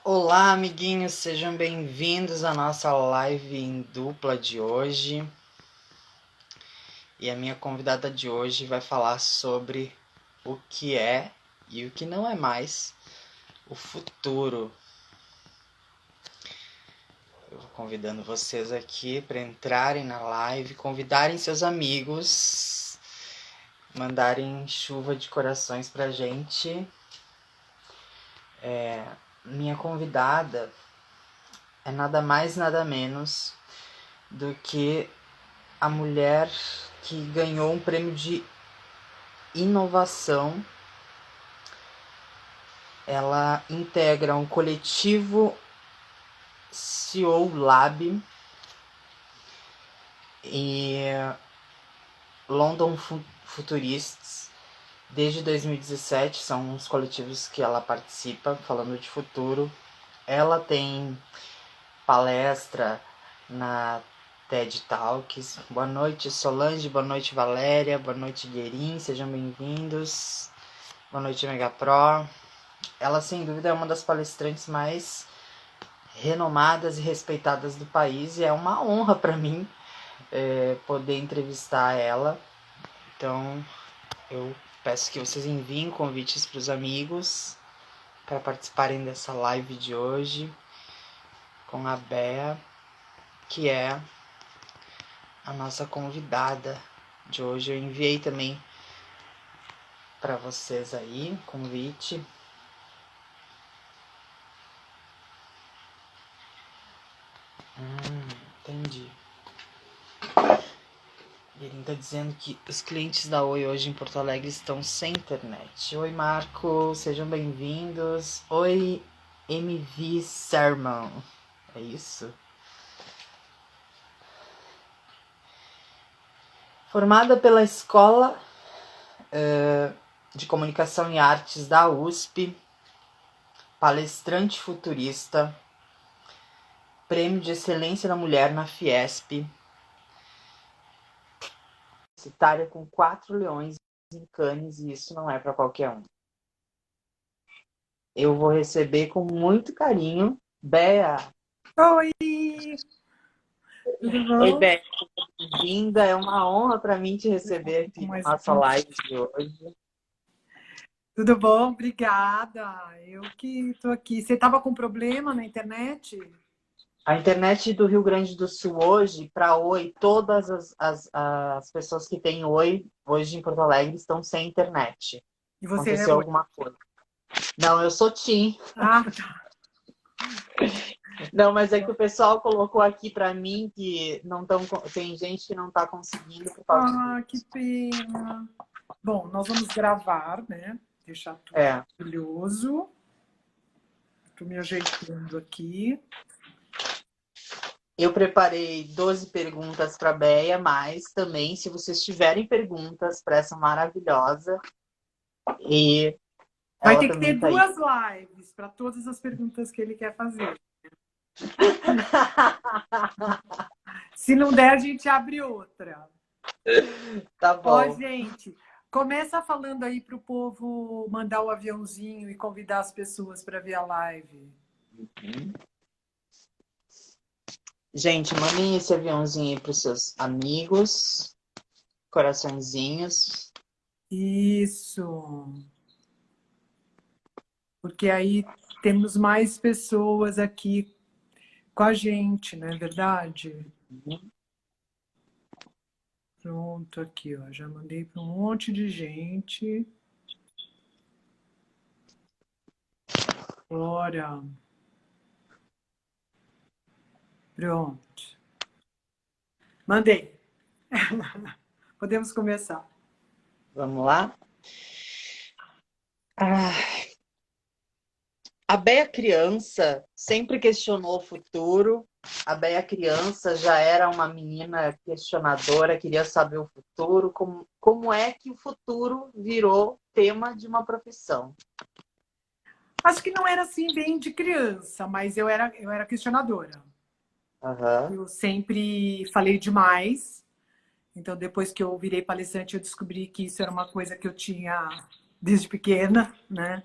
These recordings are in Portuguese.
Olá, amiguinhos, sejam bem-vindos à nossa live em dupla de hoje. E a minha convidada de hoje vai falar sobre o que é e o que não é mais o futuro. Eu vou convidando vocês aqui para entrarem na live, convidarem seus amigos, mandarem chuva de corações pra gente. Minha convidada é nada mais, nada menos do que a mulher que ganhou um prêmio de inovação. Ela integra um coletivo CEO Lab e London Futurists. Desde 2017 são os coletivos que ela participa, falando de futuro. Ela tem palestra na TED Talks. Boa noite, Solange. Boa noite, Valéria. Boa noite, Guerin. Sejam bem-vindos. Boa noite, Mega Pro. Ela, sem dúvida, é uma das palestrantes mais renomadas e respeitadas do país. E é uma honra para mim poder entrevistar ela. Então, eu peço que vocês enviem convites para os amigos para participarem dessa live de hoje com a Bea, que é a nossa convidada de hoje. Eu enviei também para vocês aí convite. Entendi. Ele está dizendo que os clientes da Oi hoje em Porto Alegre estão sem internet. Oi, Marco, sejam bem-vindos. Oi, MV Sermon. É isso? Formada pela Escola de Comunicação e Artes da USP, palestrante futurista, Prêmio de Excelência da Mulher na Fiesp, citária com 4 leões em Cannes, e isso não é para qualquer um. Eu vou receber com muito carinho Bea. Oi! Tudo Oi, bom? Bea, bem-vinda. É uma honra para mim te receber aqui na Mais nossa live de hoje. Tudo bom? Obrigada. Eu que estou aqui. Você estava com problema na internet? A internet do Rio Grande do Sul hoje, para Oi, todas as pessoas que têm Oi hoje em Porto Alegre estão sem internet. E você é Aconteceu oi? alguma coisa. Não, eu sou TIM. Ah, tá. Não, mas é que o pessoal colocou aqui para mim que não tão, tem gente que não está conseguindo por causa Ah, que disso. pena. Bom, nós vamos gravar, né? Deixar tudo É. maravilhoso. Estou me ajeitando aqui. Eu preparei 12 perguntas para a Bea, mas também, se vocês tiverem perguntas para essa maravilhosa, e Vai ela ter que também ter está aí. duas lives para todas as perguntas que ele quer fazer. Se não der, a gente abre outra. Tá Ó, bom. gente, começa falando aí para o povo mandar o aviãozinho e convidar as pessoas para ver a live. Gente, mandem esse aviãozinho aí para os seus amigos, coraçõezinhos. Isso. Porque aí temos mais pessoas aqui com a gente, não é verdade? Pronto, aqui, ó. Já mandei para um monte de gente. Bora. Pronto. Mandei. Podemos começar. Vamos lá? Ah, a Bea criança sempre questionou o futuro. A Bea criança já era uma menina questionadora, queria saber o futuro. Como é que o futuro virou tema de uma profissão? Acho que não era assim bem de criança, mas eu era questionadora. Aham. Eu sempre falei demais. Então, depois que eu virei palestrante, eu descobri que isso era uma coisa que eu tinha desde pequena, né?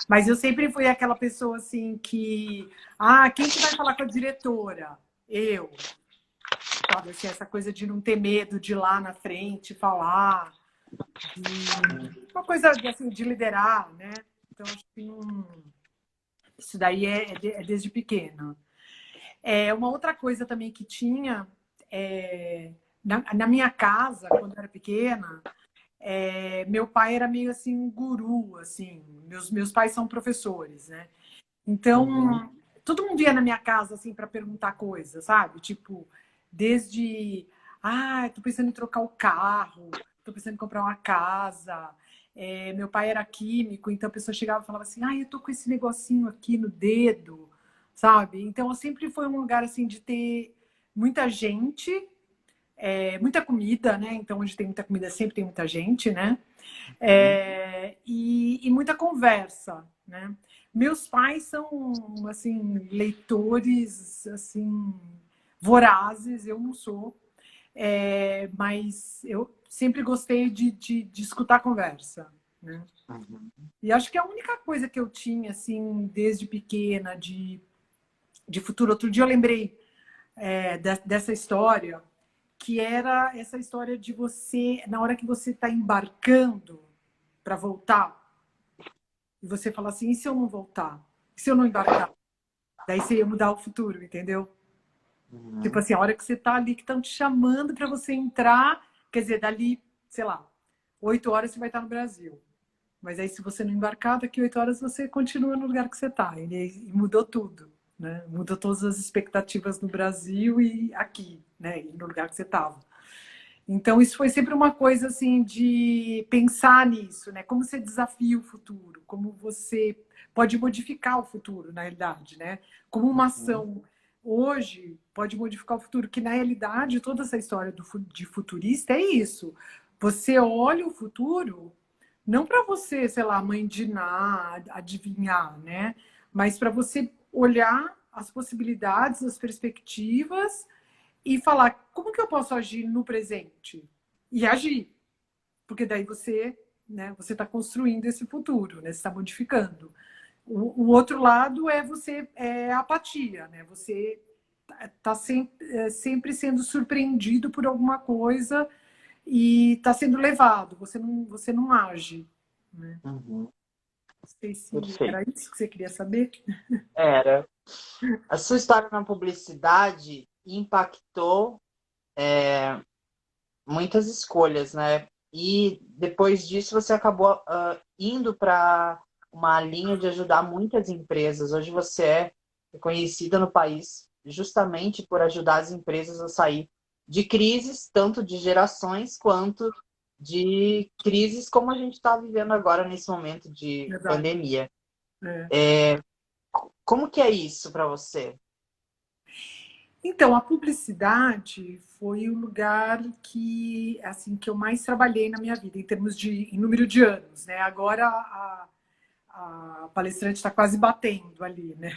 Mas eu sempre fui aquela pessoa assim que... quem que vai falar com a diretora? Eu. Sabe, assim, essa coisa de não ter medo de ir lá na frente falar, uma coisa assim, de liderar, né? Então, acho que isso daí é desde pequena. Uma outra coisa também que tinha, na minha casa, quando eu era pequena, meu pai era meio assim um guru, assim. Meus pais são professores, né? Uhum. Então, todo mundo ia na minha casa assim para perguntar coisas, sabe? Tipo, desde, tô pensando em trocar o carro, tô pensando em comprar uma casa. Meu pai era químico, então a pessoa chegava e falava assim, eu tô com esse negocinho aqui no dedo, sabe? Então, sempre foi um lugar assim de ter muita gente, muita comida, né? Então, onde tem muita comida sempre tem muita gente, né? E muita conversa, né? Meus pais são assim leitores assim vorazes, eu não sou, mas eu sempre gostei de escutar conversa, né? Uhum. E acho que a única coisa que eu tinha assim desde pequena de futuro, outro dia eu lembrei dessa história, que era essa história de você, na hora que você está embarcando para voltar, e você fala assim, e se eu não voltar? E se eu não embarcar? Daí você ia mudar o futuro, entendeu? Tipo Uhum. assim, a hora que você tá ali, que estão te chamando para você entrar, quer dizer, dali, sei lá, 8 horas você vai estar no Brasil. Mas aí, se você não embarcar, daqui 8 horas você continua no lugar que você está. E mudou tudo, né? Mudou todas as expectativas no Brasil e aqui, né? E no lugar que você estava. Então, isso foi sempre uma coisa assim de pensar nisso, né? Como você desafia o futuro, como você pode modificar o futuro, na realidade, né? Como uma Uhum. ação hoje pode modificar o futuro, que na realidade toda essa história de futurista é isso. Você olha o futuro não para você, sei lá, mandinar, adivinhar, né? Mas para você olhar as possibilidades, as perspectivas e falar como que eu posso agir no presente e agir, porque daí você, né, você está construindo esse futuro, né, você está modificando. O outro lado é você a apatia, né? Você está sempre sendo surpreendido por alguma coisa e está sendo levado. Você não age, né? Uhum. Não sei se Perfeito. era isso que você queria saber. Era. A sua história na publicidade impactou muitas escolhas, né? E depois disso você acabou indo para uma linha de ajudar muitas empresas. Hoje você é reconhecida no país justamente por ajudar as empresas a sair de crises, tanto de gerações quanto de crises como a gente está vivendo agora nesse momento de Verdade. pandemia. É. Como que é isso para você? Então, a publicidade foi o lugar que, assim, que eu mais trabalhei na minha vida, em número de anos, né? Agora a palestrante está quase batendo ali, né?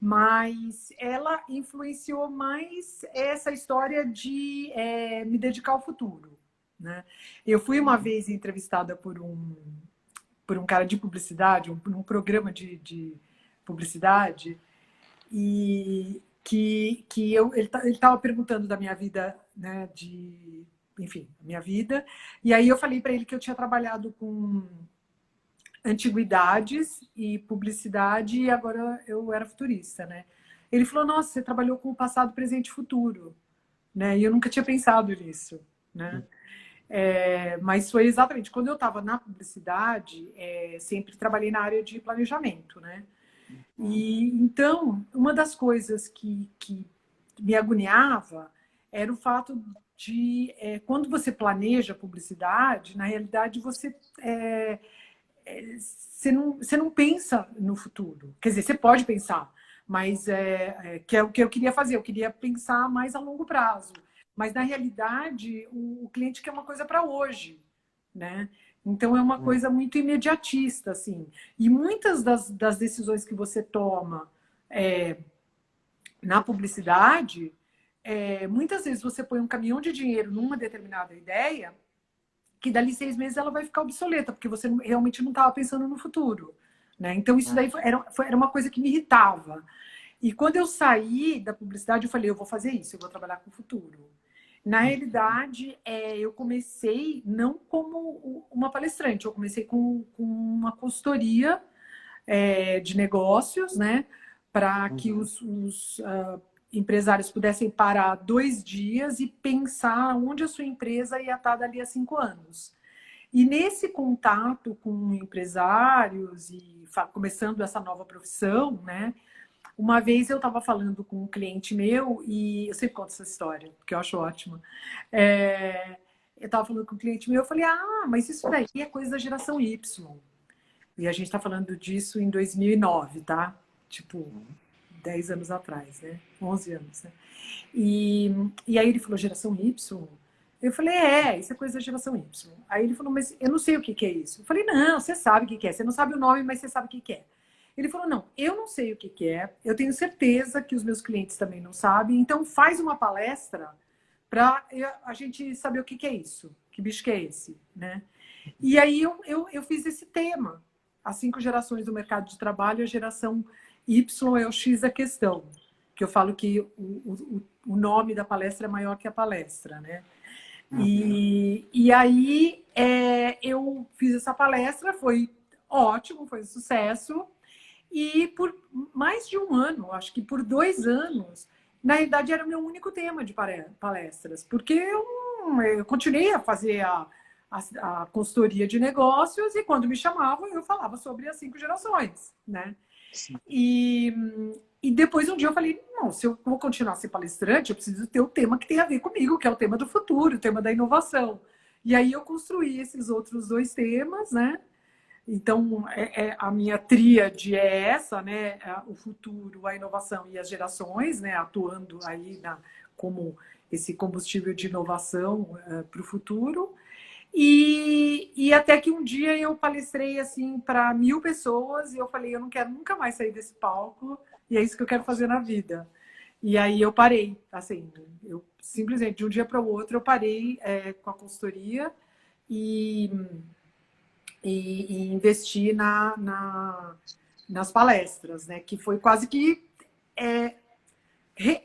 Mas ela influenciou mais essa história de me dedicar ao futuro, né? Eu fui uma vez entrevistada por um cara de publicidade, um programa de publicidade, e ele estava perguntando da minha vida, né, enfim, minha vida, e aí eu falei para ele que eu tinha trabalhado com antiguidades e publicidade e agora eu era futurista, né? Ele falou: "Nossa, você trabalhou com o passado, presente e futuro", né? E eu nunca tinha pensado nisso, né? Mas foi exatamente quando eu estava na publicidade, sempre trabalhei na área de planejamento, né? E então, uma das coisas que me agoniava era o fato de, quando você planeja publicidade, na realidade você não pensa no futuro. Quer dizer, você pode pensar, mas que é o que eu queria fazer, eu queria pensar mais a longo prazo. Mas, na realidade, o cliente quer uma coisa para hoje, né? Então, é uma coisa muito imediatista, assim. E muitas das decisões que você toma na publicidade, muitas vezes você põe um caminhão de dinheiro numa determinada ideia que dali 6 meses ela vai ficar obsoleta, porque você realmente não estava pensando no futuro, né? Então, isso daí era uma coisa que me irritava. E quando eu saí da publicidade, eu falei, eu vou fazer isso, eu vou trabalhar com o futuro. Na realidade, eu comecei não como uma palestrante, eu comecei com uma consultoria de negócios, né? Para que os empresários pudessem parar 2 dias e pensar onde a sua empresa ia estar dali a 5 anos. E nesse contato com empresários e começando essa nova profissão, né? Uma vez eu estava falando com um cliente meu, e eu sempre conto essa história, porque eu acho ótima. Eu estava falando com um cliente meu, eu falei, mas isso daí é coisa da geração Y. E a gente está falando disso em 2009, tá? Tipo, 10 anos atrás, né? 11 anos, né? E aí ele falou, geração Y? Eu falei, isso é coisa da geração Y. Aí ele falou, mas eu não sei o que que é isso. Eu falei, não, você sabe o que que é. Você não sabe o nome, mas você sabe o que que é. Ele falou, não, eu não sei o que que é. Eu tenho certeza que os meus clientes também não sabem. Então faz uma palestra para a gente saber o que que é isso. Que bicho que é esse, né? E aí eu fiz esse tema. As 5 gerações do mercado de trabalho, a geração Y é o X da questão. Que eu falo que o nome da palestra é maior que a palestra, né? E aí eu fiz essa palestra, foi ótimo, foi um sucesso. E por mais de um ano, acho que por 2 anos, na realidade era o meu único tema de palestras, porque eu continuei a fazer a consultoria de negócios e quando me chamavam eu falava sobre as 5 gerações, né? Sim. E depois um dia eu falei, não, se eu vou continuar a ser palestrante, eu preciso ter o tema que tem a ver comigo, que é o tema do futuro, o tema da inovação. E aí eu construí esses outros 2 temas, né? Então, a minha tríade é essa, né? O futuro, a inovação e as gerações, né? Atuando aí como esse combustível de inovação para o futuro. E até que um dia eu palestrei assim para 1.000 pessoas e eu falei, eu não quero nunca mais sair desse palco e é isso que eu quero fazer na vida. E aí eu parei, assim, eu simplesmente de um dia para o outro eu parei com a consultoria e investi nas palestras, né? Que foi quase que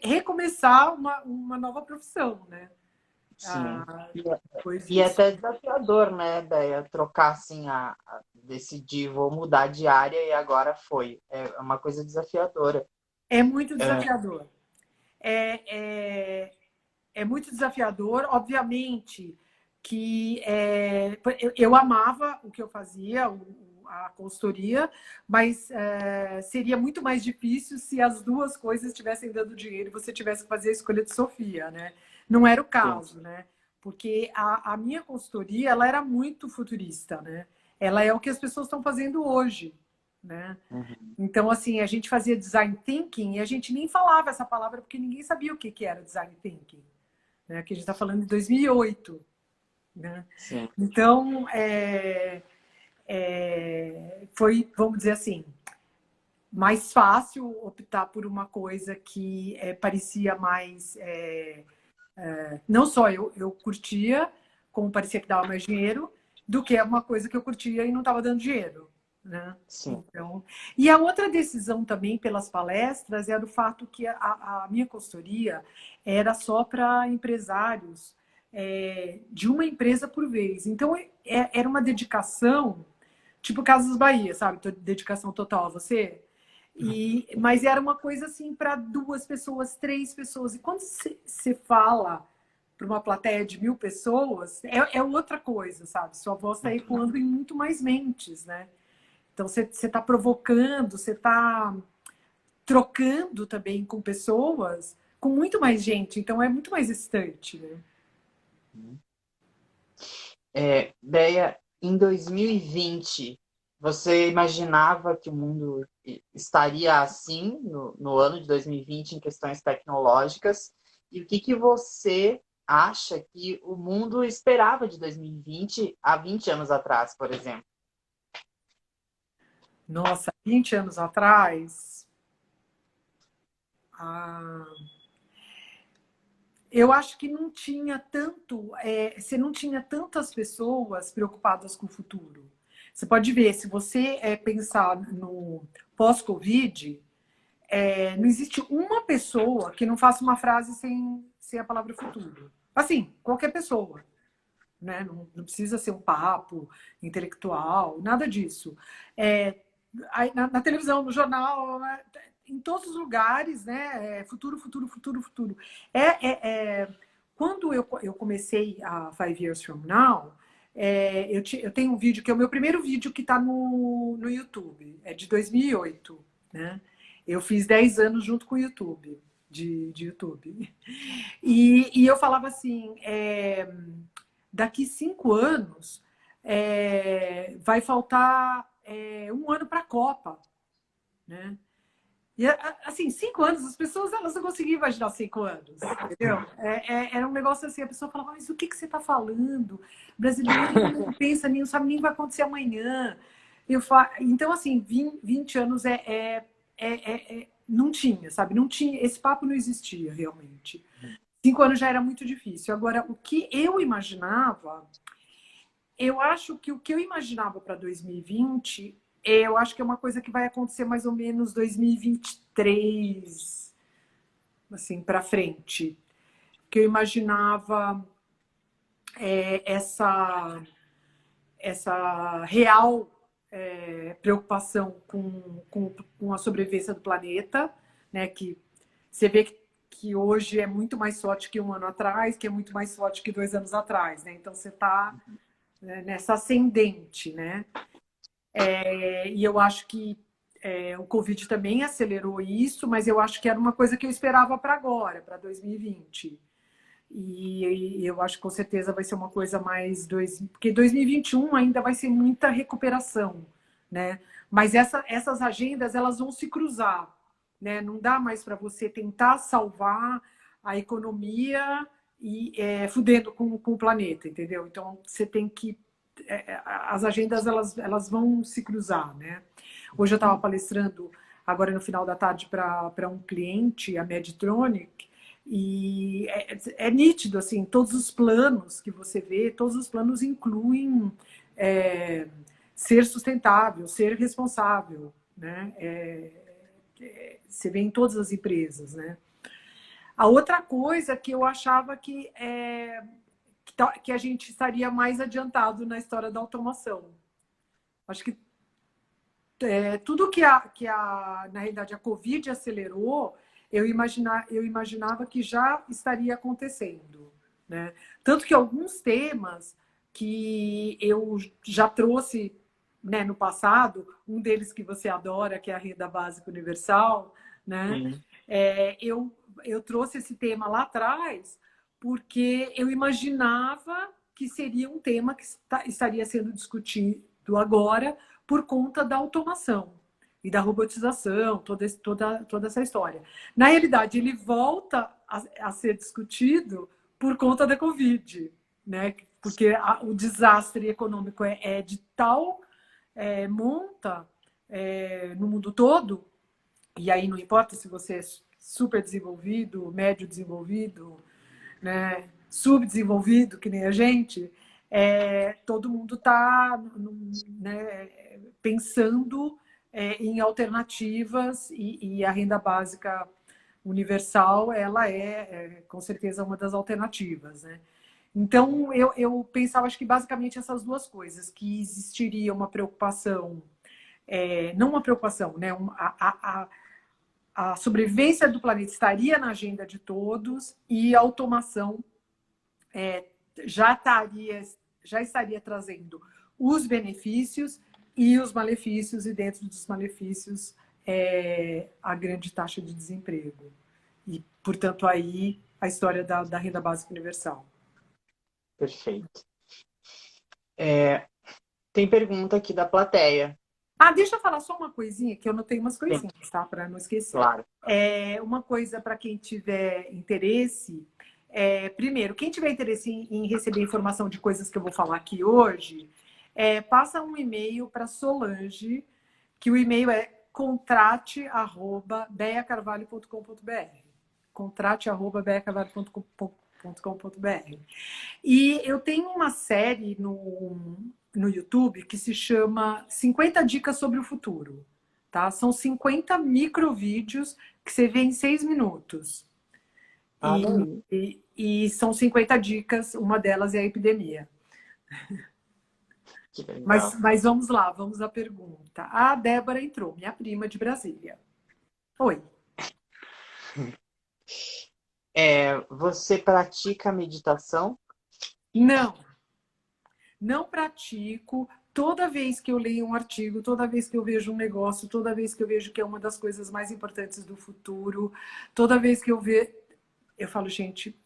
recomeçar uma nova profissão, né? Sim. Depois E é disso. até desafiador, né, Déia? Trocar assim, decidir, vou mudar de área e agora foi. É uma coisa desafiadora. É muito desafiador. É, é muito desafiador, obviamente que eu amava o que eu fazia, a consultoria, mas seria muito mais difícil se as duas coisas estivessem dando dinheiro e você tivesse que fazer a escolha de Sofia, né? Não era o Sim. caso, né? Porque a minha consultoria, ela era muito futurista, né? Ela é o que as pessoas estão fazendo hoje, né? Então, assim, a gente fazia design thinking e a gente nem falava essa palavra porque ninguém sabia o que era design thinking, né? Que a gente está falando de 2008, né? Sim. Então, foi, vamos dizer assim, mais fácil optar por uma coisa que parecia mais... não só eu curtia, como parecia que dava mais dinheiro, do que uma coisa que eu curtia e não estava dando dinheiro, né? Sim. Então, e a outra decisão também pelas palestras era o fato que a minha consultoria era só para empresários de uma empresa por vez. Então, era uma dedicação, tipo Casas Bahia, sabe? Dedicação total a você. Mas era uma coisa assim para 2 pessoas, 3 pessoas. E quando você fala para uma plateia de 1.000 pessoas, é outra coisa, sabe? Sua voz está ecoando em muito mais mentes, né? Então você está provocando, você está trocando também com pessoas, com muito mais gente. Então é muito mais excitante, né? Déia, em 2020, você imaginava que o mundo estaria assim no ano de 2020 em questões tecnológicas? E o que você acha que o mundo esperava de 2020 há 20 anos atrás, por exemplo? Nossa, 20 anos atrás, ah, eu acho que não tinha tanto, você não tinha tantas pessoas preocupadas com o futuro. Você pode ver, se você pensar no pós-Covid, não existe uma pessoa que não faça uma frase sem a palavra futuro. Assim, qualquer pessoa. Né? Não precisa ser um papo intelectual, nada disso. Na televisão, no jornal, em todos os lugares, né? Futuro, futuro, futuro, futuro. Quando eu comecei a 5 Years From Now, eu tenho um vídeo que é o meu primeiro vídeo que está no YouTube, é de 2008, né? Eu fiz 10 anos junto com o YouTube, de YouTube. E eu falava assim, daqui 5 anos vai faltar 1 ano para a Copa, né? E assim, 5 anos, as pessoas elas não conseguiam imaginar 5 anos, entendeu? Era um negócio assim, a pessoa falava, mas o que você está falando? O brasileiro não pensa nem, não sabe nem o que vai acontecer amanhã. Então, assim, 20 anos não tinha, sabe? Não tinha, esse papo não existia realmente. 5 anos já era muito difícil. Agora, o que eu imaginava, eu acho que o que eu imaginava para 2020, eu acho que é uma coisa que vai acontecer mais ou menos 2023, assim, para frente. Que eu imaginava essa real preocupação com a sobrevivência do planeta, né? Que você vê que hoje é muito mais forte que 1 ano atrás, que é muito mais forte que 2 anos atrás, né? Então você está nessa ascendente, né? E eu acho que o Covid também acelerou isso, mas eu acho que era uma coisa que eu esperava para agora, para 2020. E eu acho que com certeza vai ser uma coisa mais... Porque 2021 ainda vai ser muita recuperação, né? Mas essas agendas, elas vão se cruzar, né? Não dá mais para você tentar salvar a economia e fudendo com o planeta, entendeu? Então, você tem que... as agendas, elas vão se cruzar, né? Hoje eu estava palestrando, agora no final da tarde, para um cliente, a Medtronic, e nítido, assim, todos os planos que você vê, todos os planos incluem ser sustentável, ser responsável, né? Você vê em todas as empresas, né? A outra coisa que eu achava que a gente estaria mais adiantado na história da automação. Acho que tudo na realidade, a Covid acelerou, eu imaginava que já estaria acontecendo, né? Tanto que alguns temas que eu já trouxe, né, no passado, um deles que você adora, que é a renda básica universal, né? Eu trouxe esse tema lá atrás porque eu imaginava que seria um tema que estaria sendo discutido agora por conta da automação e da robotização, toda essa história. Na realidade, ele volta a ser discutido por conta da Covid, né? Porque o desastre econômico é de tal monta no mundo todo, e aí não importa se você é super desenvolvido, médio desenvolvido, né, subdesenvolvido, que nem a gente, todo mundo está, né, pensando em alternativas e a renda básica universal, ela com certeza uma das alternativas, né? Então, eu pensava, acho que basicamente essas duas coisas, que existiria uma preocupação, não uma preocupação, né? A sobrevivência do planeta estaria na agenda de todos e a automação já estaria trazendo os benefícios e os malefícios, e dentro dos malefícios a grande taxa de desemprego. E, portanto, aí a história da renda básica universal. Perfeito. Tem pergunta aqui da plateia. Deixa eu falar só uma coisinha, que eu notei umas coisinhas, tá? Para não esquecer. Claro. Uma coisa para quem tiver interesse. Primeiro, quem tiver interesse em receber informação de coisas que eu vou falar aqui hoje, passa um e-mail para Solange, que o e-mail é contrate@beacarvalho.com.br. Contrate@beacarvalho.com.br. E eu tenho uma série no YouTube que se chama 50 Dicas sobre o Futuro. Tá? São 50 microvídeos que você vê em 6 minutos. E são 50 dicas, uma delas é a epidemia. Que legal. Mas vamos lá, vamos à pergunta. A Débora entrou, minha prima de Brasília. Oi. Você pratica meditação? Não, não pratico. Toda vez que eu leio um artigo, toda vez que eu vejo um negócio, toda vez que eu vejo que é uma das coisas mais importantes do futuro, toda vez que eu vejo, eu falo, gente,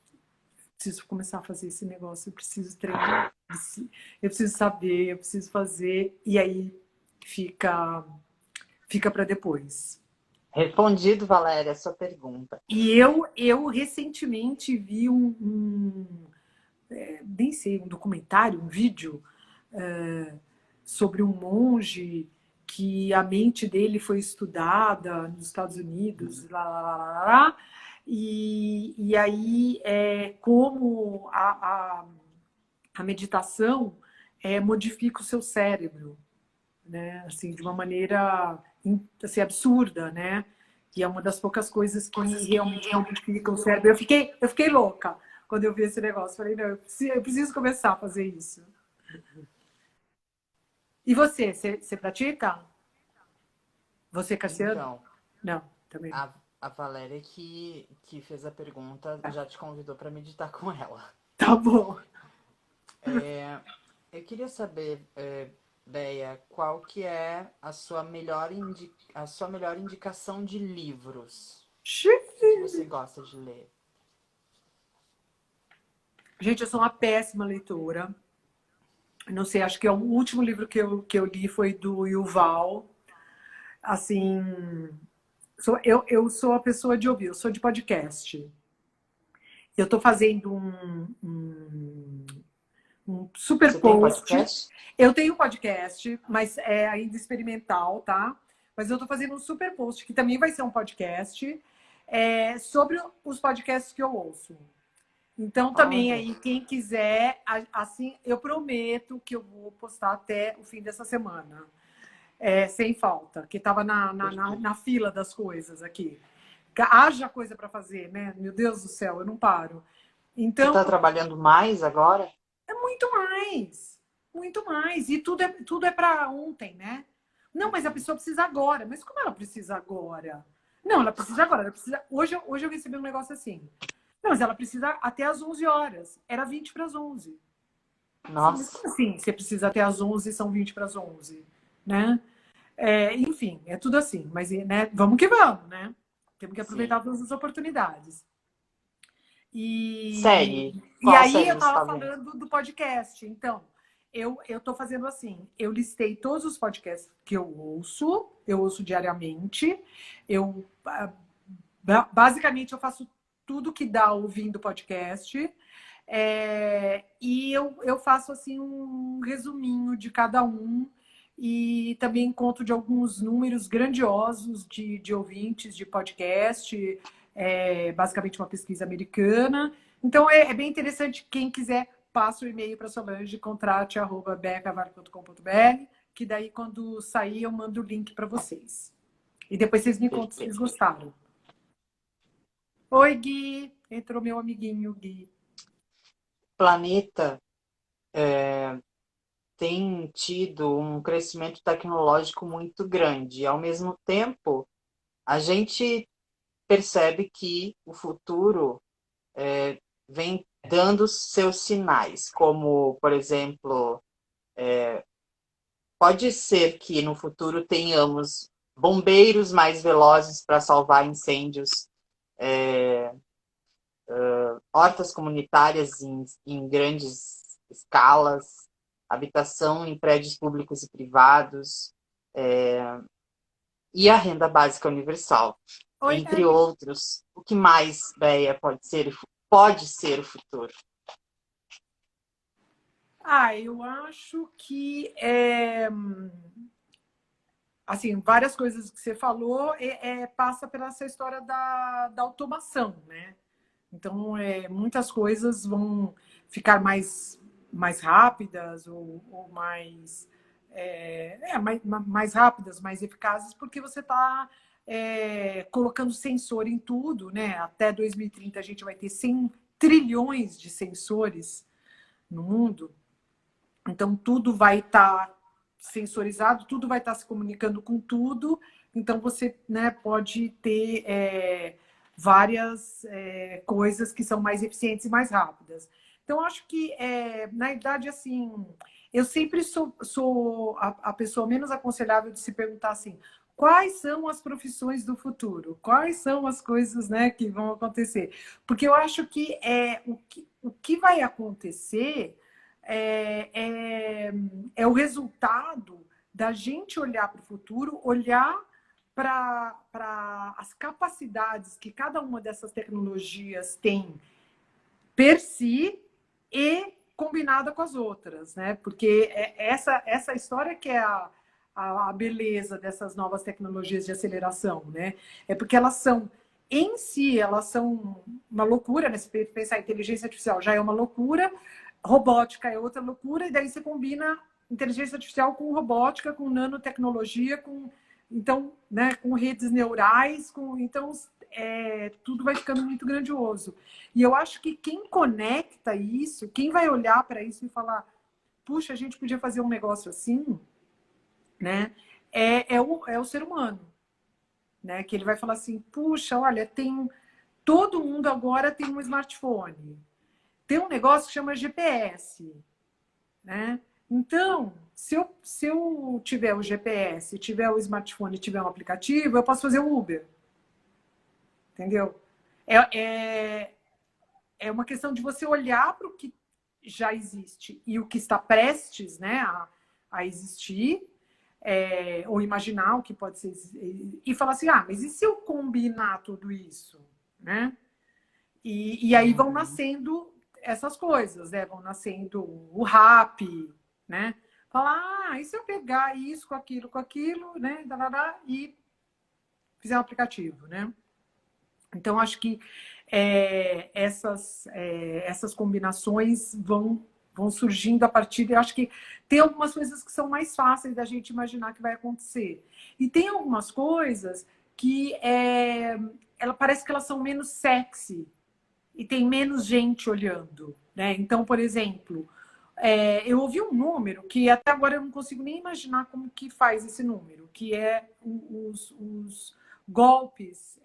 preciso começar a fazer esse negócio, eu preciso treinar, eu preciso saber, eu preciso fazer, e aí fica para depois. Respondido, Valéria, a sua pergunta. E eu recentemente vi nem sei, um documentário, um vídeo sobre um monge que a mente dele foi estudada nos Estados Unidos, lá. E aí, como a meditação modifica o seu cérebro, né? Assim, de uma maneira assim, absurda, né? E é uma das poucas coisas que realmente modificam o cérebro. Eu fiquei louca quando eu vi esse negócio. Falei, não, eu preciso começar a fazer isso. E você pratica? Você, Cassiano? Então, Não, também não. a Valéria que fez a pergunta já te convidou para meditar com ela. Tá bom. Eu queria saber, Béia, qual que é a sua melhor indicação de livros? O que você gosta de ler? Gente, eu sou uma péssima leitora. Não sei, acho que o último livro que eu li foi do Yuval. Assim, eu sou a pessoa de ouvir, eu sou de podcast. Eu estou fazendo um super Você tem post. podcast? Eu tenho podcast, mas é ainda experimental, tá? Mas eu estou fazendo um super post, que também vai ser um podcast, sobre os podcasts que eu ouço. Então, também Olha, aí, quem quiser, assim, eu prometo que eu vou postar até o fim dessa semana. Sem falta, que estava na fila das coisas aqui. Haja coisa para fazer, né? Meu Deus do céu, eu não paro. você Então, está trabalhando mais agora? é muito mais. Muito mais. E tudo é para ontem, né? Não, mas a pessoa precisa agora. Mas como ela precisa agora? Não, ela precisa agora. Ela precisa... hoje eu recebi um negócio assim. Não, mas ela precisa até às 11 horas. Era 20 para as 11. Mas Nossa, como assim? Você precisa até às 11 são 20 para as 11, né? Enfim, é tudo assim. Mas, né, vamos que vamos, né? Temos que aproveitar sim. todas as oportunidades. E, Série? e Qual aí série eu você estava está vendo? falando do podcast. Então, eu estou fazendo assim, eu listei todos os podcasts que eu ouço diariamente. Eu basicamente eu faço tudo que dá ouvindo podcast. E eu faço assim um resuminho de cada um e também conto de alguns números grandiosos de ouvintes de podcast, basicamente uma pesquisa americana. Então é bem interessante, quem quiser, passa o e-mail para Solange, contrate@becavar.com.br, que daí quando sair eu mando o link para vocês. E depois vocês me contam se vocês Perfeito. gostaram. Oi, Gui! Entrou meu amiguinho, Gui. Planeta tem tido um crescimento tecnológico muito grande. E, ao mesmo tempo, a gente percebe que o futuro vem dando seus sinais, como, por exemplo, pode ser que no futuro tenhamos bombeiros mais velozes para salvar incêndios, hortas comunitárias em grandes escalas, habitação em prédios públicos e privados, e a renda básica universal, Oi, entre outros. O que mais, Béia, pode ser o futuro? eu acho que assim, várias coisas que você falou passa pela essa história da automação, né? Então, muitas coisas vão ficar mais mais rápidas ou mais, mais rápidas, mais eficazes, porque você está colocando sensor em tudo, né? Até 2030 a gente vai ter 100 trilhões de sensores no mundo, então tudo vai estar sensorizado, tudo vai estar se comunicando com tudo, então você, né, pode ter várias coisas que são mais eficientes e mais rápidas. Então, acho que, na verdade, assim, eu sempre sou a pessoa menos aconselhável de se perguntar assim, quais são as profissões do futuro? Quais são as coisas, né, que vão acontecer? Porque eu acho que o que vai acontecer é o resultado da gente olhar para o futuro, olhar para as capacidades que cada uma dessas tecnologias tem per si e combinada com as outras, né? Porque essa história que é a beleza dessas novas tecnologias de aceleração, né? É porque elas são, em si, elas são uma loucura, né? Se pensar em inteligência artificial já é uma loucura, robótica é outra loucura, e daí você combina inteligência artificial com robótica, com nanotecnologia, então, né, com redes neurais, então tudo vai ficando muito grandioso. E eu acho que quem conecta isso, quem vai olhar para isso e falar, puxa, a gente podia fazer um negócio assim, né? É o ser humano, né? Que ele vai falar assim, puxa, olha, todo mundo agora tem um smartphone. Tem um negócio que chama GPS, né? Então, se eu tiver o GPS, tiver o smartphone, tiver um aplicativo, eu posso fazer o Uber. Entendeu? É uma questão de você olhar para o que já existe e o que está prestes, né, a existir, ou imaginar o que pode ser, e falar assim, mas e se eu combinar tudo isso? Né? E aí vão nascendo essas coisas, né? Vão nascendo o rap, né? Falar, e se eu pegar isso com aquilo, né? E fizer um aplicativo, né? Então, acho que essas combinações vão surgindo a partir. Eu acho que tem algumas coisas que são mais fáceis da gente imaginar que vai acontecer. E tem algumas coisas que ela parece que elas são menos sexy e tem menos gente olhando. Né? Então, por exemplo, eu ouvi um número que até agora eu não consigo nem imaginar como que faz esse número, que é os golpes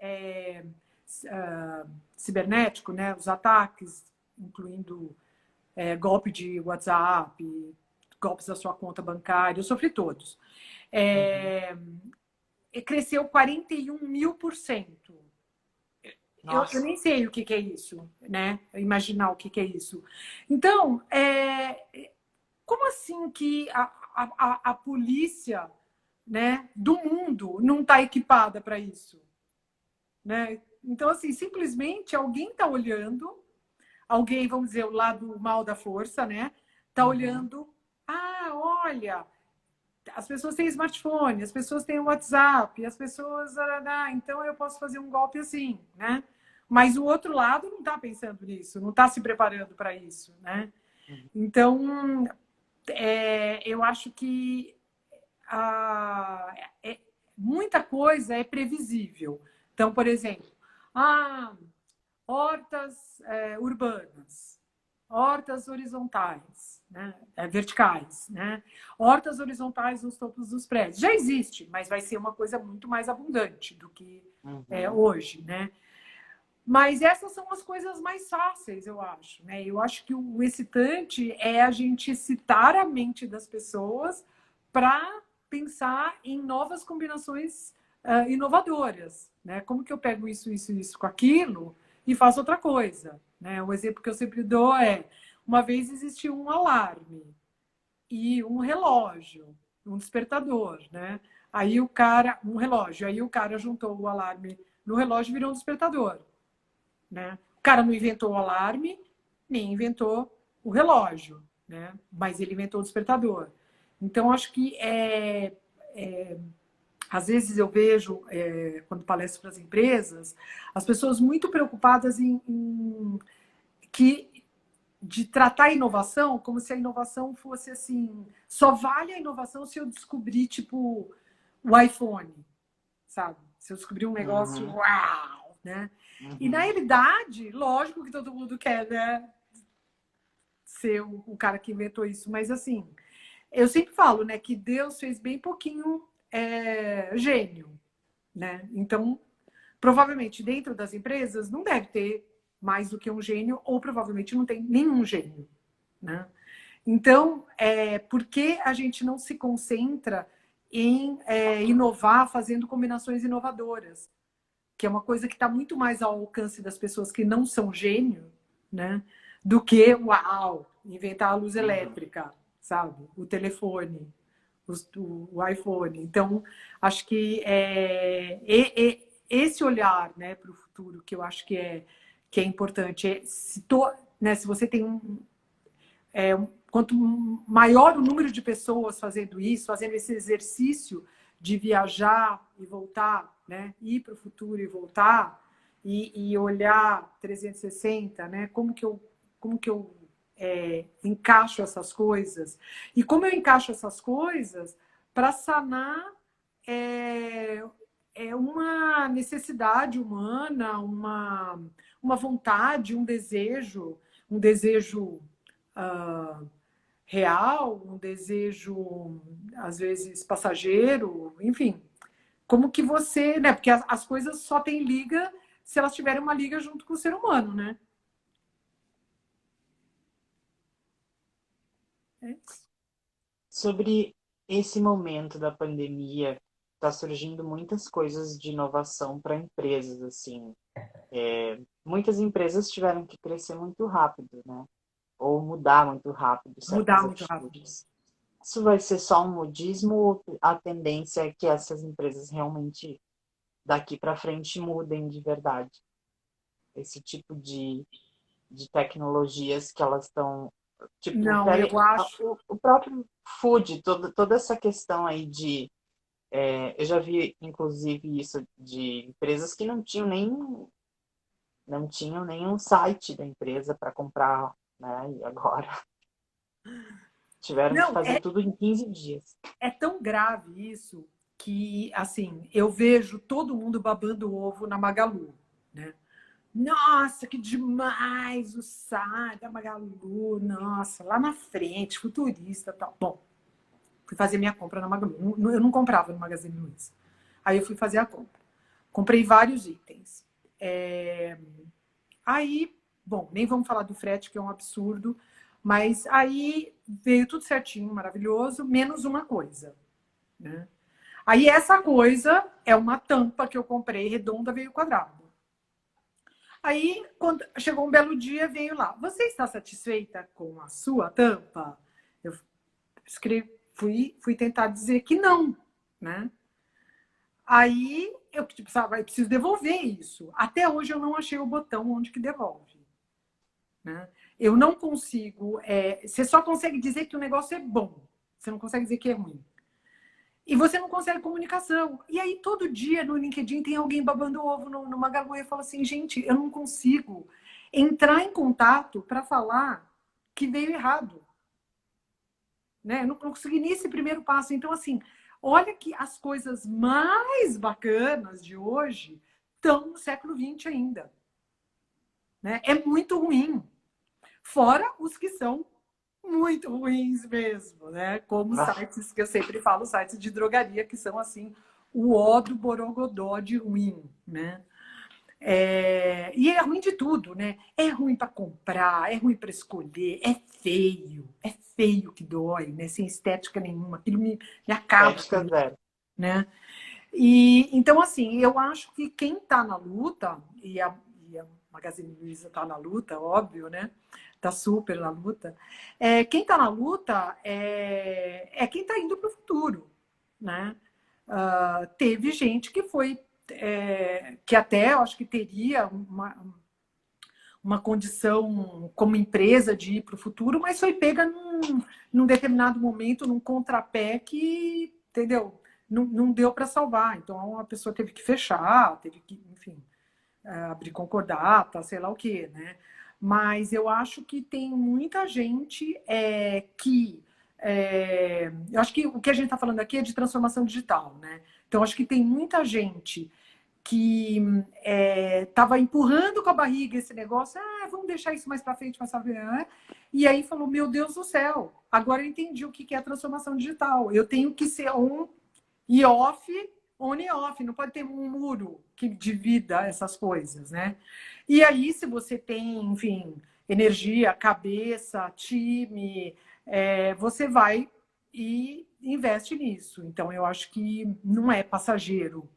cibernéticos, né? Os ataques, incluindo golpe de WhatsApp, golpes da sua conta bancária, eu sofri todos. Cresceu 41.000%. Eu nem sei o que é isso, né? Imaginar o que é isso. Então, como assim que a polícia, né, do mundo não está equipada para isso? Né? Então, assim, simplesmente alguém está olhando, alguém, vamos dizer, o lado mal da força, né? Está olhando, olha, as pessoas têm smartphone, as pessoas têm WhatsApp, as pessoas, então eu posso fazer um golpe assim, né? Mas o outro lado não está pensando nisso, não está se preparando para isso, né? Então, eu acho que muita coisa é previsível. Então, por exemplo, hortas urbanas, hortas horizontais, né? Verticais, né? Hortas horizontais nos topos dos prédios. Já existe, mas vai ser uma coisa muito mais abundante do que hoje, né? Mas essas são as coisas mais fáceis, eu acho. Né? Eu acho que o excitante é a gente excitar a mente das pessoas para pensar em novas combinações inovadoras. Né? Como que eu pego isso com aquilo e faço outra coisa? Né? O exemplo que eu sempre dou uma vez existiu um alarme e um relógio, um despertador. Né? Um relógio, aí o cara juntou o alarme no relógio e virou um despertador. Né? O cara não inventou o alarme, nem inventou o relógio, né? Mas ele inventou o despertador. Então, acho que às vezes eu vejo, quando palestro para as empresas, as pessoas muito preocupadas em que de tratar a inovação como se a inovação fosse assim, só vale a inovação se eu descobrir, tipo, o iPhone, sabe? Se eu descobrir um negócio, Uhum, uau, né? E na uhum, realidade, lógico que todo mundo quer, né, ser o cara que inventou isso, mas assim, eu sempre falo, né, que Deus fez bem pouquinho gênio, né? Então, provavelmente dentro das empresas não deve ter mais do que um gênio, ou provavelmente não tem nenhum gênio, né? Então, por que a gente não se concentra em inovar fazendo combinações inovadoras? Que é uma coisa que está muito mais ao alcance das pessoas que não são gênio, né? Do que, uau, inventar a luz uhum. elétrica, sabe? O telefone, o iPhone. Então, acho que esse olhar, né, para o futuro, que eu acho que é importante. Né, se você tem quanto maior o número de pessoas fazendo isso, fazendo esse exercício de viajar e voltar, né? Ir para o futuro e voltar, e olhar 360, né? Como que eu encaixo essas coisas? E como eu encaixo essas coisas para sanar é, uma necessidade humana, uma vontade, um desejo ah, real, um desejo, às vezes, passageiro, enfim. Como que você, né? Porque as coisas só têm liga se elas tiverem uma liga junto com o ser humano, né? É isso. Sobre esse momento da pandemia, está surgindo muitas coisas de inovação para empresas, assim. Muitas empresas tiveram que crescer muito rápido, né? Ou mudar muito rápido certas Mudar muito rápido. atitudes. Isso vai ser só um modismo ou a tendência é que essas empresas realmente daqui para frente mudem de verdade? Esse tipo de tecnologias que elas estão. Tipo, Não, pega eu acho. o próprio food, toda essa questão aí de. Eu já vi, inclusive, isso de empresas que não tinham nenhum site da empresa para comprar, né? E agora tiveram que Não, fazer tudo em 15 dias. é tão grave isso que, assim, eu vejo todo mundo babando o ovo na Magalu, né? Nossa, que demais o site da Magalu, nossa, lá na frente, futurista, tal. Bom, fui fazer minha compra na Magalu. Eu não comprava no Magazine Luiza. Aí eu fui fazer a compra. Comprei vários itens. Aí, bom, nem vamos falar do frete, que é um absurdo, mas aí veio tudo certinho, maravilhoso, menos uma coisa, né? Aí essa coisa é uma tampa que eu comprei redonda, veio quadrada. Aí, quando chegou um belo dia, veio lá. Você está satisfeita com a sua tampa? Eu fui tentar dizer que não, né? Aí eu tipo, sabe, eu preciso devolver isso. Até hoje eu não achei o botão onde que devolve, né? Eu não consigo. Você só consegue dizer que o negócio é bom. Você não consegue dizer que é ruim. E você não consegue comunicação. E aí, todo dia no LinkedIn tem alguém babando ovo numa garganta e fala assim: gente, eu não consigo entrar em contato para falar que veio errado. Né? Eu não consegui nem esse primeiro passo. Então, assim, olha que as coisas mais bacanas de hoje estão no século XX ainda. Né? É muito ruim. Fora os que são muito ruins mesmo, né? Como Ah, sites que eu sempre falo, sites de drogaria, que são assim, o ó do borogodó de ruim, né? E é ruim de tudo, né? É ruim para comprar, é ruim para escolher, é feio que dói, né? Sem estética nenhuma, aquilo me acaba estética comigo, zero. né? E então, assim, eu acho que quem está na luta, e a Magazine Luiza está na luta, óbvio, né? Está super na luta. Quem está na luta é quem está indo para o futuro, né? Teve gente que foi, que até eu acho que teria uma condição como empresa de ir para o futuro, mas foi pega num determinado momento, num contrapé que, entendeu? Não deu para salvar. Então a pessoa teve que fechar, teve que, enfim, abrir concordata, sei lá o quê, né? Mas eu acho que tem muita gente eu acho que o que a gente está falando aqui é de transformação digital, né? Então, acho que tem muita gente que estava empurrando com a barriga esse negócio, vamos deixar isso mais para frente, mais para frente, né? E aí falou, meu Deus do céu, agora eu entendi o que é a transformação digital. Eu tenho que ser on e off, on e off, não pode ter um muro que divida essas coisas, né? E aí, se você tem, enfim, energia, cabeça, time, você vai e investe nisso. Então, eu acho que não é passageiro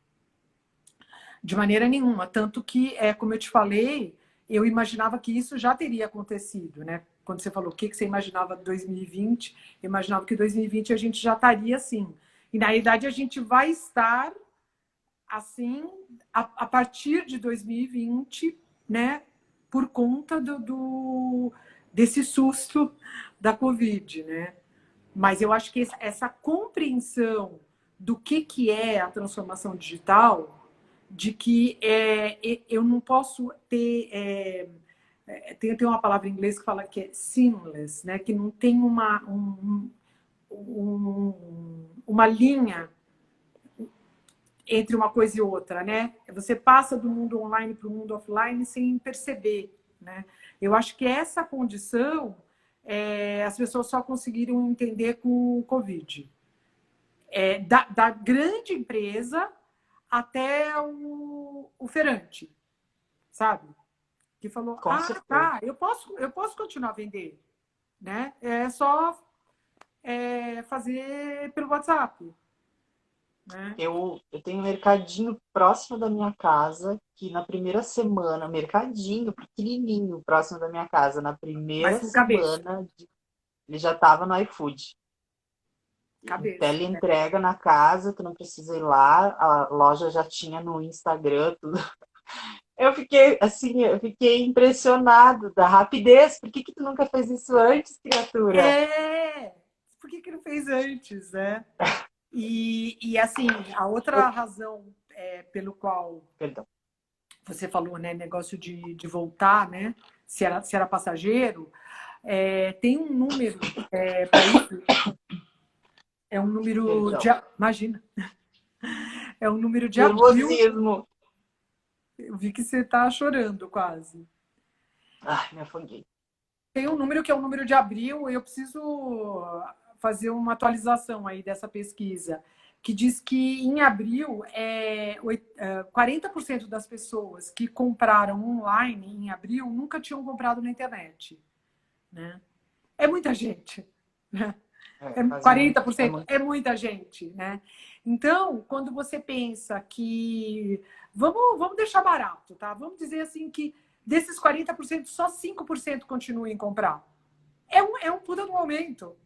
de maneira nenhuma. Tanto que, como eu te falei, eu imaginava que isso já teria acontecido, né? Quando você falou o que você imaginava de 2020, eu imaginava que em 2020 a gente já estaria assim. E, na realidade, a gente vai estar assim a partir de 2020, né? Por conta desse susto da Covid, né? Mas eu acho que essa compreensão do que é a transformação digital, de que eu não posso ter. Tem uma palavra em inglês que fala que é seamless, né? Que não tem uma linha entre uma coisa e outra, né? Você passa do mundo online para o mundo offline sem perceber, né? Eu acho que essa condição as pessoas só conseguiram entender com o Covid. Da grande empresa até o feirante, sabe? Que falou, Com certeza. tá, eu posso continuar a vender, né? É só fazer pelo WhatsApp, né? Eu tenho um mercadinho próximo da minha casa, que na primeira semana, mercadinho pequenininho próximo da minha casa, na Mas primeira com cabeça, semana, ele já estava no iFood. cabeça. Teleentrega na casa, tu não precisa ir lá, a loja já tinha no Instagram, tudo. Eu fiquei assim, eu fiquei impressionado da rapidez. Por que que tu nunca fez isso antes, criatura? Por que não fez antes, né? E assim, a outra razão pelo qual Perdão. você falou, né, negócio de voltar, né? Se era passageiro, tem um número para isso. É um número de. Perdão. Imagina, é um número de abril. Nervosismo. Eu vi que você está chorando quase. Ai, me afoguei. Tem um número que é o número de abril, eu preciso fazer uma atualização aí dessa pesquisa, que diz que em abril 40% das pessoas que compraram online em abril nunca tinham comprado na internet, né? É muita gente, né? Quase muito. É 40% muito. é muita gente, né? Então, quando você pensa que vamos deixar barato, tá? Vamos dizer assim que desses 40%, só 5% continuem em comprar. É um puta do aumento.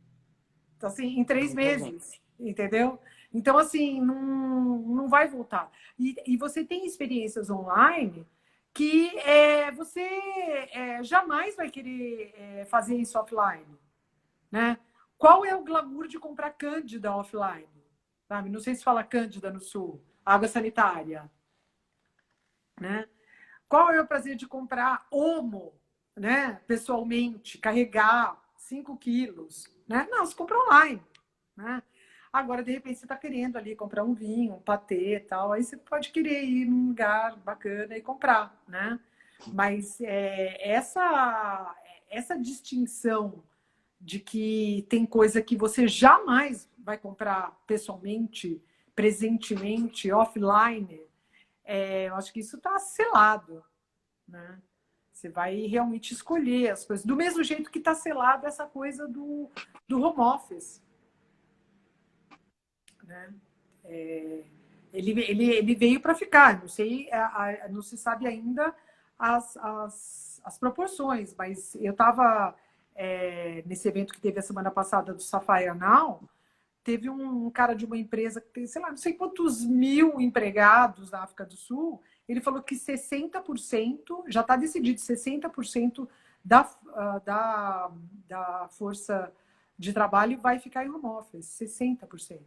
Então, assim, em 3 meses, entendeu? Então, assim, não vai voltar. E você tem experiências online que você jamais vai querer fazer isso offline, né? Qual é o glamour de comprar Cândida offline? Sabe? Não sei se fala Cândida no Sul, água sanitária, né? Qual é o prazer de comprar Omo, né? Pessoalmente, carregar 5 quilos, né? Não, você compra online, né? Agora, de repente, você está querendo ali comprar um vinho, um patê e tal, aí você pode querer ir num lugar bacana e comprar, né? Mas essa distinção de que tem coisa que você jamais vai comprar pessoalmente, presentemente, offline, eu acho que isso está selado, né? Você vai realmente escolher as coisas. Do mesmo jeito que está selado essa coisa do home office, né? Ele veio para ficar. Não sei, não se sabe ainda as proporções, mas eu estava nesse evento que teve a semana passada do Sapphire Now. Teve um cara de uma empresa que tem, sei lá, não sei quantos mil empregados na África do Sul. Ele falou que 60%, já está decidido, 60% da força de trabalho vai ficar em home office. 60%.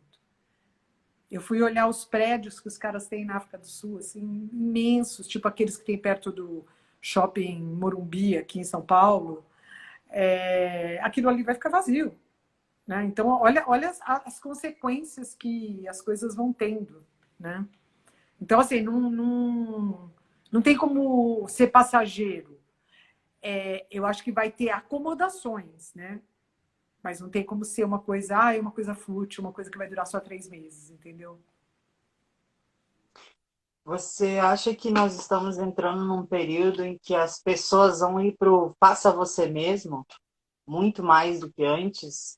Eu fui olhar os prédios que os caras têm na África do Sul, assim, imensos, tipo aqueles que tem perto Shopping Morumbi, aqui em São Paulo, aquilo ali vai ficar vazio. Né? Então, olha as consequências que as coisas vão tendo. Né? Então, assim, não tem como ser passageiro. Eu acho que vai ter acomodações, né? Mas não tem como ser uma coisa fútil, uma coisa que vai durar só 3 meses, entendeu? Você acha que nós estamos entrando num período em que as pessoas vão ir pro faça você mesmo, muito mais do que antes?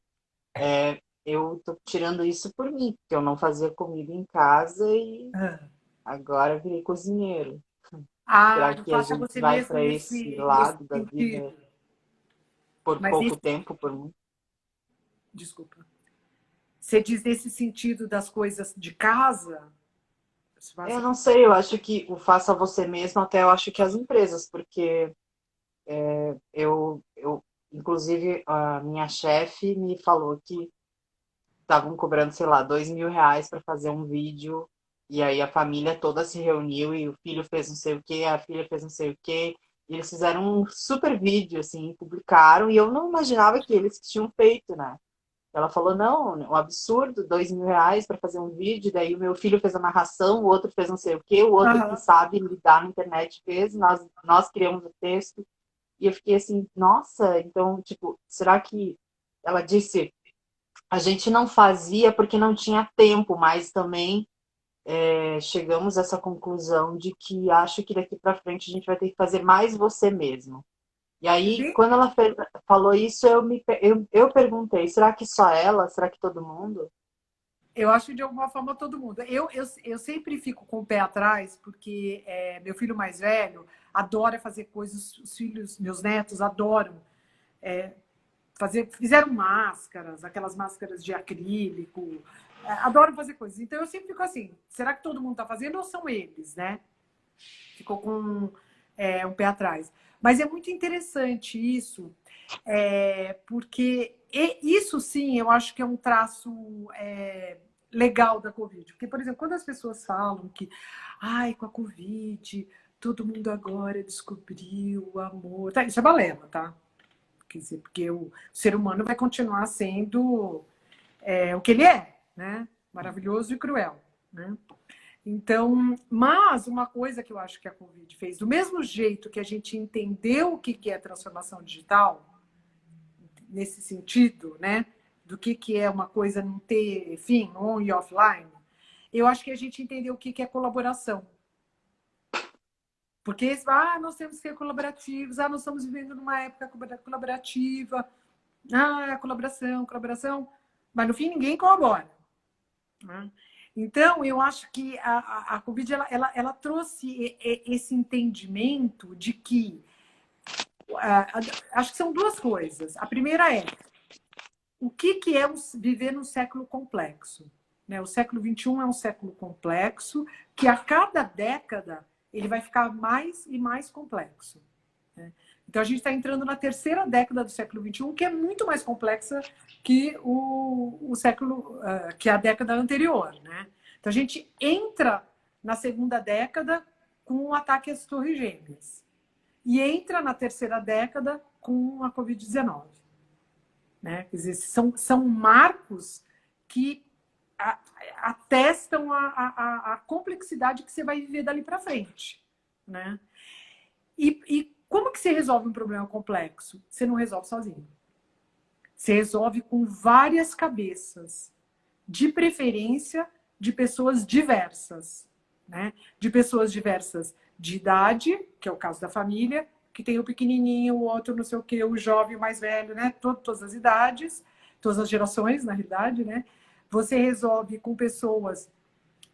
Eu tô tirando isso por mim, porque eu não fazia comida em casa e agora virei cozinheiro. Ah, Será não que a faça gente você vai mesmo para esse nesse lado da vida sentido. por Mas pouco nesse, tempo, por muito? desculpa. Você diz nesse sentido das coisas de casa? Você Eu faça- não sei, eu acho que o faça você mesmo, até eu acho que as empresas, porque inclusive, a minha chefe me falou que estavam cobrando, sei lá, R$ 2.000 para fazer um vídeo, e aí a família toda se reuniu e o filho fez não sei o que, a filha fez não sei o que, e eles fizeram um super vídeo, assim, publicaram, e eu não imaginava que eles tinham feito, né? Ela falou, não, um absurdo, R$ 2.000 para fazer um vídeo, daí o meu filho fez a narração, o outro fez não sei o quê, o outro que Aham. sabe lidar na internet fez, nós criamos o texto, e eu fiquei assim, nossa, então, tipo, será que ela disse, a gente não fazia porque não tinha tempo, mas também chegamos a essa conclusão de que acho que daqui para frente a gente vai ter que fazer mais você mesmo. E aí, Bem, quando ela falou isso, eu perguntei, será que só ela? Será que todo mundo? eu acho que de alguma forma todo mundo. Eu sempre fico com o pé atrás, porque meu filho mais velho adora fazer coisas, os filhos, meus netos adoram fizeram máscaras, aquelas máscaras de acrílico, adoram fazer coisas. Então eu sempre fico assim, será que todo mundo está fazendo ou são eles, né? Ficou com um pé atrás. Mas é muito interessante isso, porque isso sim eu acho que é um traço legal da Covid. Porque, por exemplo, quando as pessoas falam que, ai, com a Covid, todo mundo agora descobriu o amor. Tá, isso é balela, tá? Quer dizer, porque o ser humano vai continuar sendo o que ele é, né? Maravilhoso e cruel, né? Então, mas uma coisa que eu acho que a Covid fez, do mesmo jeito que a gente entendeu o que é transformação digital, nesse sentido, né? Do que é uma coisa não ter fim, on e offline, eu acho que a gente entendeu o que é colaboração. Porque, nós temos que ser colaborativos, nós estamos vivendo numa época colaborativa, colaboração, colaboração, mas no fim ninguém colabora. Né? Então, eu acho que a Covid ela trouxe esse entendimento de que acho que são duas coisas. A primeira é o que é viver num século complexo. Né? O século XXI é um século complexo que a cada década ele vai ficar mais e mais complexo. Né? Então a gente está entrando na terceira década do século XXI, que é muito mais complexa que o século, que a década anterior, né? Então a gente entra na segunda década com o ataque às torres gêmeas e entra na terceira década com a Covid-19, né? Quer dizer, são marcos que atestam a complexidade que você vai viver dali para frente, né? E como que você resolve um problema complexo? Você não resolve sozinho. Você resolve com várias cabeças, de preferência de pessoas diversas, né? De pessoas diversas de idade, que é o caso da família, que tem o pequenininho, o outro não sei o quê, o jovem, o mais velho, né? Todas as idades, todas as gerações, na realidade, né? Você resolve com pessoas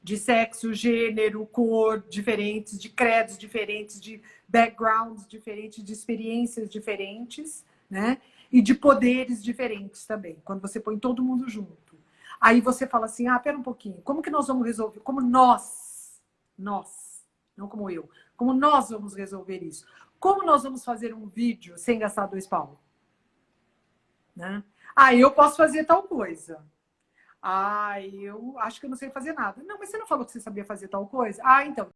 de sexo, gênero, cor diferentes, de credos diferentes, de backgrounds diferentes, de experiências diferentes, né? E de poderes diferentes também, quando você põe todo mundo junto. Aí você fala assim, pera um pouquinho, como que nós vamos resolver? Como nós, não como eu, como nós vamos resolver isso? Como nós vamos fazer um vídeo sem gastar 2 pau? Né? Eu posso fazer tal coisa. Eu acho que eu não sei fazer nada. Não, mas você não falou que você sabia fazer tal coisa? Então,